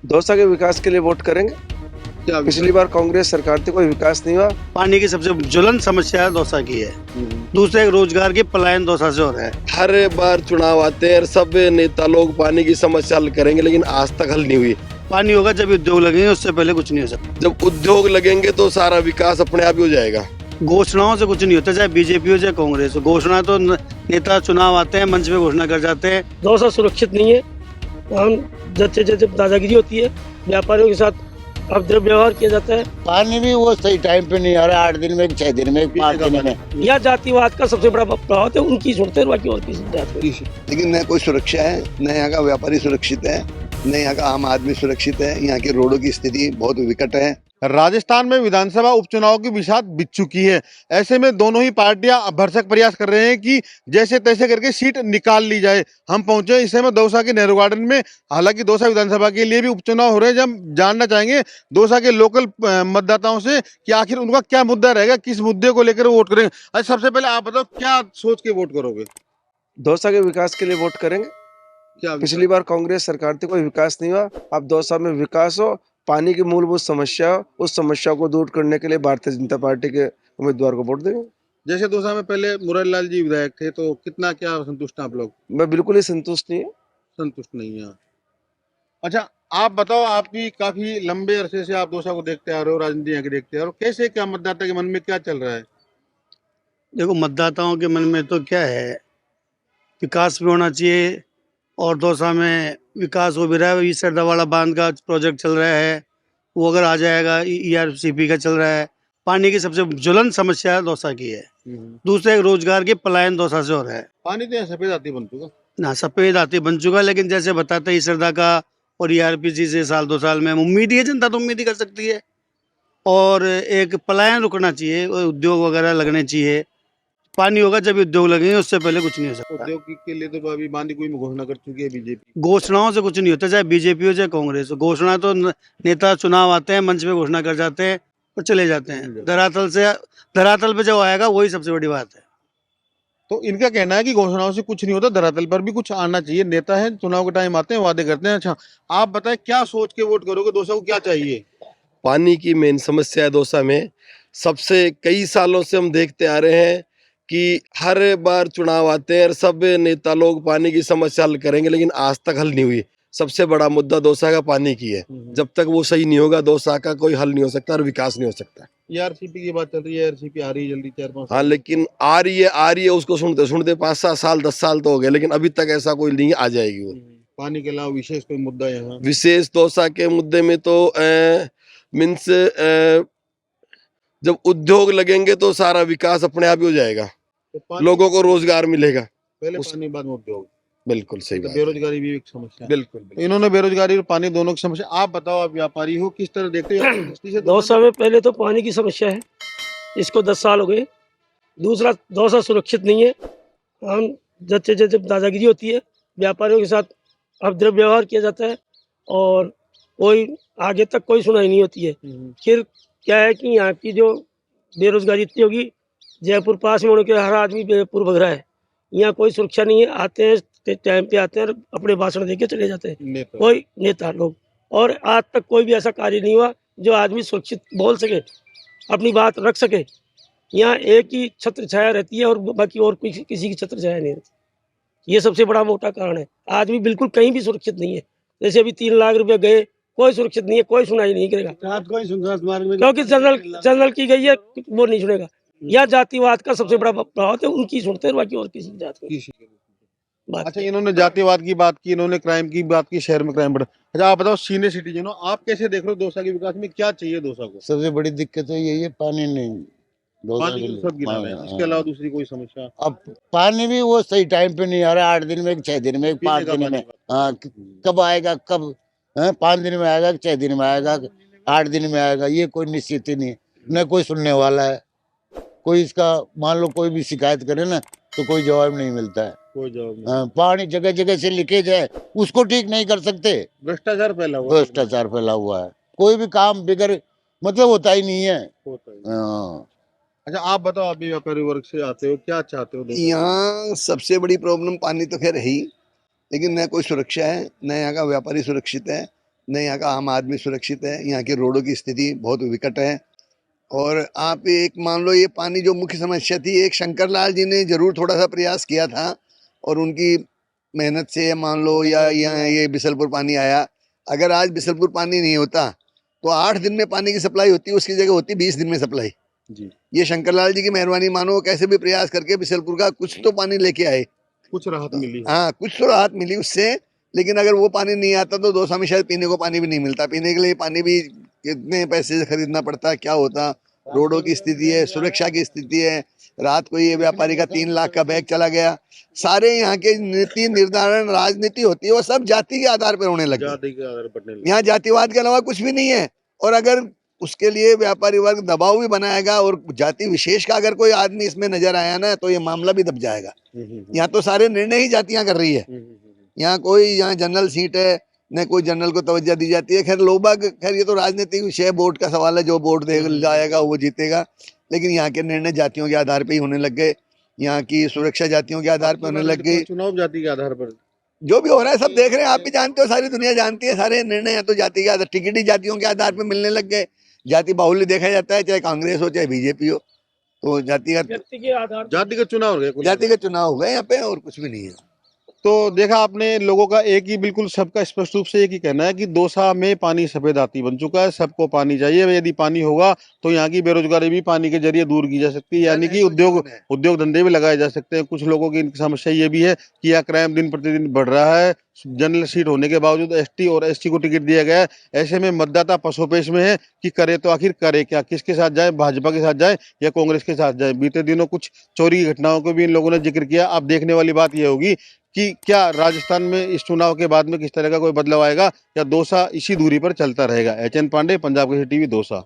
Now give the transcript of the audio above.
दौसा के विकास के लिए वोट करेंगे। क्या पिछली बार कांग्रेस सरकार थी, कोई विकास नहीं हुआ। पानी की सबसे ज्वलन समस्या दौसा की है। दूसरे रोजगार की पलायन दौसा से हो रहा है। हर बार चुनाव आते हैं और सब नेता लोग पानी की समस्या हल करेंगे, लेकिन आज तक हल नहीं हुई। पानी होगा जब उद्योग लगेंगे, उससे पहले कुछ नहीं हो सकता। जब उद्योग लगेंगे तो सारा विकास अपने आप ही हो जाएगा। घोषणाओं से कुछ नहीं होता, चाहे बीजेपी हो चाहे कांग्रेस हो। घोषणा तो नेता चुनाव आते हैं, मंच पे घोषणा कर जाते हैं। दौसा सुरक्षित नहीं है। वहाँ जब दादागिरी होती है, व्यापारियों के साथ अभद्र व्यवहार किया जाता है। पानी भी वो सही टाइम पे नहीं आ रहा, 8 दिन में 6 दिन में 5 दिन में। यह जातिवाद का सबसे बड़ा प्रभाव है, उनकी सुनते हैं, बाकी और किसी की जात नहीं। लेकिन न कोई सुरक्षा है, न यहाँ का व्यापारी सुरक्षित है, न यहाँ का आम आदमी सुरक्षित है। यहाँ की रोडों की स्थिति बहुत विकट है। राजस्थान में विधानसभा उपचुनाव की बिसात बीत चुकी है। ऐसे में दोनों ही पार्टियां भरसक प्रयास कर रहे हैं कि जैसे तैसे करके सीट निकाल ली जाए। हम पहुंचे इस समय दौसा के नेहरू गार्डन में। हालांकि दौसा विधानसभा के लिए भी उपचुनाव हो रहे हैं। जब जानना चाहेंगे दौसा के लोकल मतदाताओं से कि आखिर उनका क्या मुद्दा रहेगा, किस मुद्दे को लेकर वोट करेंगे। अच्छा, सबसे पहले आप बताओ क्या सोच के वोट करोगे? दौसा के विकास के लिए वोट करेंगे। क्या पिछली बार कांग्रेस सरकार थी, कोई विकास नहीं हुआ। अब दौसा में विकास हो, पानी की मूलभूत समस्या हो, उस समस्या को दूर करने के लिए भारतीय जनता पार्टी के उम्मीदवार को वोट देंगे। जैसे दौसा में पहले मुरारीलाल जी विधायक थे, तो कितना क्या संतुष्ट हैं आप लोग? मैं बिल्कुल ही संतुष्ट नहीं हूँ। संतुष्ट नहीं है। अच्छा, आप बताओ, आप भी काफी लंबे अरसे से आप दौसा को देखते आ रहे हो, राजनीति यहाँ की देखते आ रहे हो। कैसे, क्या मतदाता के मन में क्या चल रहा है? देखो, मतदाताओं के मन में तो क्या है, विकास भी होना चाहिए। और दौसा में विकास हो भी रहा है। सरदावाला बांध का प्रोजेक्ट चल रहा है, वो अगर आ जाएगा। ERCP का चल रहा है। पानी की सबसे ज्वलन समस्या दौसा की है। दूसरे रोजगार की पलायन दौसा से हो रहा है। पानी तो यहाँ सफेद आती बन चुका। ना सफेद आती बन चुका, लेकिन जैसे बताते ही सरदा का और ERPC से साल 2 साल में उम्मीद ही है, जनता तो उम्मीद ही कर सकती है। और एक पलायन रुकना चाहिए, उद्योग वगैरह लगने चाहिए। पानी होगा जब उद्योग लगेंगे, उससे पहले कुछ नहीं हो सकता। उद्योग के लिए तो अभी बांदी कोई घोषणा कर चुकी है बीजेपी। घोषणाओं से कुछ नहीं होता, चाहे बीजेपी हो चाहे कांग्रेस हो। घोषणा तो नेता चुनाव आते हैं, मंच पे घोषणा कर जाते हैं और चले जाते हैं। धरातल पे जो आएगा वही सबसे बड़ी बात है। तो इनका कहना है कि घोषणाओं से कुछ नहीं होता, धरातल पर भी कुछ आना चाहिए। नेता है, चुनाव के टाइम आते हैं, वादे करते हैं। अच्छा, आप बताएं क्या सोच के वोट करोगे? दौसा को क्या चाहिए? पानी की मेन समस्या है दौसा में। सबसे कई सालों से हम देखते आ रहे हैं कि हर बार चुनाव आते हैं और सब नेता लोग पानी की समस्या हल करेंगे, लेकिन आज तक हल नहीं हुई। सबसे बड़ा मुद्दा दौसा का पानी की है। जब तक वो सही नहीं होगा, दौसा का कोई हल नहीं हो सकता और विकास नहीं हो सकता। ERCP की बात चल रही है, ERCP आ रही है जल्दी 4-5 हाँ, लेकिन आ रही है, उसको सुनते सुनते 5-7 साल 10 साल तो हो गए, लेकिन अभी तक ऐसा कोई नहीं आ जाएगी वो। पानी के अलावा विशेष कोई मुद्दा यहाँ? विशेष दौसा के मुद्दे में तो मीन्स जब उद्योग लगेंगे तो सारा विकास अपने आप ही हो जाएगा। तो लोगों को रोजगार मिलेगा। पहले पानी बाद में उद्योग। बिल्कुल सही तो बात। बेरोजगारी भी एक समस्या है। बिल्कुल तो इन्होंने बेरोजगारी और पानी दोनों की समस्या। आप बताओ, आप व्यापारी हो, किस तरह देखते हो? दौसा में पहले तो पानी की समस्या है, इसको 10 साल हो गए। दूसरा, दौसा सुरक्षित नहीं है। हम जब दादागिरी होती है, व्यापारियों के साथ अभद्र व्यवहार किया जाता है और कोई आगे तक कोई सुनाई नहीं होती है। फिर क्या है कि यहाँ की जो बेरोजगारी इतनी होगी, जयपुर पास में होने के हर आदमी जयपुर भग रहा है। यहाँ कोई सुरक्षा नहीं है। आते हैं टाइम पे आते हैं और अपने भाषण दे के चले जाते हैं कोई नेता लोग। और आज तक कोई भी ऐसा कार्य नहीं हुआ जो आदमी सुरक्षित बोल सके, अपनी बात रख सके। यहाँ एक ही छत्र छाया रहती है और बाकी और किसी की छत्र छाया नहीं रहती। ये सबसे बड़ा मोटा कारण है। आदमी बिल्कुल कहीं भी सुरक्षित नहीं है। जैसे अभी 3 लाख रुपए गए, कोई सुरक्षित नहीं है, कोई सुनाई नहीं करेगा। क्योंकि जनरल की गई है, वो नहीं सुनेगा। यह जातिवाद का सबसे बड़ा प्रभाव है, उनकी सुनते हैं, बाकी और किसी की जात की बात। अच्छा, इन्होंने जातिवाद की बात की, इन्होंने क्राइम की बात की, शहर में क्राइम बढ़ा। अच्छा, आप बताओ, सीनियर सिटीजन हो, आप कैसे देख रहे हो दौसा के विकास में? क्या चाहिए दौसा को? सबसे बड़ी दिक्कत तो यही है, पानी नहीं। दौसा पानी के तो लिए सब गिरा रहे हैं, इसके अलावा दूसरी कोई समस्या? अब पानी भी वो सही टाइम पे नहीं आ रहा, 8 दिन में 6 दिन में 5 दिन में। हाँ, कब आएगा, कब 5 दिन में आएगा, 6 दिन में आएगा, 8 दिन में आएगा, ये कोई निश्चित ही नहीं। न कोई सुनने वाला है। कोई इसका मान लो कोई भी शिकायत करे ना, तो कोई जवाब नहीं मिलता है। कोई जवाब नहीं। पानी जगह जगह से लीकेज है, उसको ठीक नहीं कर सकते। भ्रष्टाचार फैला हुआ है। भ्रष्टाचार फैला हुआ है। कोई भी काम बिगर मतलब होता ही नहीं है। होता है। हाँ। अच्छा, आप बताओ, आप भी व्यापारी वर्ग से आते हो, क्या चाहते हो दौसा? यहाँ सबसे बड़ी प्रॉब्लम पानी तो खैर है ही, लेकिन न कोई सुरक्षा है, न यहाँ का व्यापारी सुरक्षित है, न यहाँ का आम आदमी सुरक्षित है, यहाँ की रोडों की स्थिति बहुत विकट है। और आप एक मान लो, ये पानी जो मुख्य समस्या थी, एक शंकर लाल जी ने जरूर थोड़ा सा प्रयास किया था और उनकी मेहनत से मान लो या यहाँ ये बिसलपुर पानी आया। अगर आज बिसलपुर पानी नहीं होता तो 8 दिन में पानी की सप्लाई होती, उसकी जगह होती 20 दिन में सप्लाई। जी, ये शंकर लाल जी की मेहरबानी मानो, कैसे भी प्रयास करके बिसलपुर का कुछ तो पानी लेके आए। कुछ राहत मिली है। हाँ, कुछ तो राहत मिली उससे, लेकिन अगर वो पानी नहीं आता तो दौसा में शायद पीने को पानी भी नहीं मिलता। पीने के लिए पानी भी कितने पैसे से खरीदना पड़ता है, क्या होता। रोडों की स्थिति है, सुरक्षा की स्थिति है। रात को ये व्यापारी का 3 लाख का बैग चला गया। सारे यहाँ के नीति निर्धारण राजनीति होती है वो सब जाति के आधार पर होने लगे। जाति के आधार पर नहीं। यहाँ जातिवाद के अलावा कुछ भी नहीं है। और अगर उसके लिए व्यापारी वर्ग दबाव भी बनाएगा और जाति विशेष का अगर कोई आदमी इसमें नजर आया ना तो ये मामला भी दब जाएगा। यहाँ तो सारे निर्णय ही जातियां कर रही है। यहाँ कोई, यहाँ जनरल सीट है न कोई जनरल को तवज्जो दी जाती है। खैर लोग, खैर ये तो राजनीतिक विषय है, वोट का सवाल है, जो वोट दे जाएगा वो जीतेगा। लेकिन यहाँ के निर्णय जातियों के आधार पर ही होने लग गए। यहाँ की सुरक्षा जातियों के आधार पर होने लग गई। चुनाव जाति के आधार पर जो भी हो रहा है सब देख रहे हैं, आप भी जानते हो, सारी दुनिया जानती है। सारे निर्णय या तो जाति के आधार, टिकट ही जातियों के आधार पर मिलने लग गए। जाति बाहुल्य देखा जाता है, चाहे कांग्रेस हो चाहे बीजेपी हो। तो जातिगत व्यक्ति के आधार जातिगत चुनाव हो गए। जातिगत चुनाव हो गए यहाँ पे, और कुछ भी नहीं है। तो देखा आपने, लोगों का एक ही, बिल्कुल सबका स्पष्ट रूप से एक ही कहना है कि दौसा में पानी सफेद हाथी बन चुका है। सबको पानी चाहिए। यदि पानी होगा तो यहाँ की बेरोजगारी भी पानी के जरिए दूर की जा सकती है, यानी कि उद्योग धंधे भी लगाए जा सकते हैं। कुछ लोगों की समस्या ये भी है कि यह क्राइम दिन प्रतिदिन बढ़ रहा है। जनरल सीट होने के बावजूद एसटी और एसटी को टिकट दिया गया है। ऐसे में मतदाता पसोपेश में है कि करे तो आखिर करे क्या, किसके साथ जाए, भाजपा के साथ जाए या कांग्रेस के साथ जाए। बीते दिनों कुछ चोरी की घटनाओं को भी इन लोगों ने जिक्र किया। अब देखने वाली बात यह होगी कि क्या राजस्थान में इस चुनाव के बाद में किस तरह का कोई बदलाव आएगा या दौसा इसी दूरी पर चलता रहेगा। H N Pandey, Punjab Kesari TV, Dausa.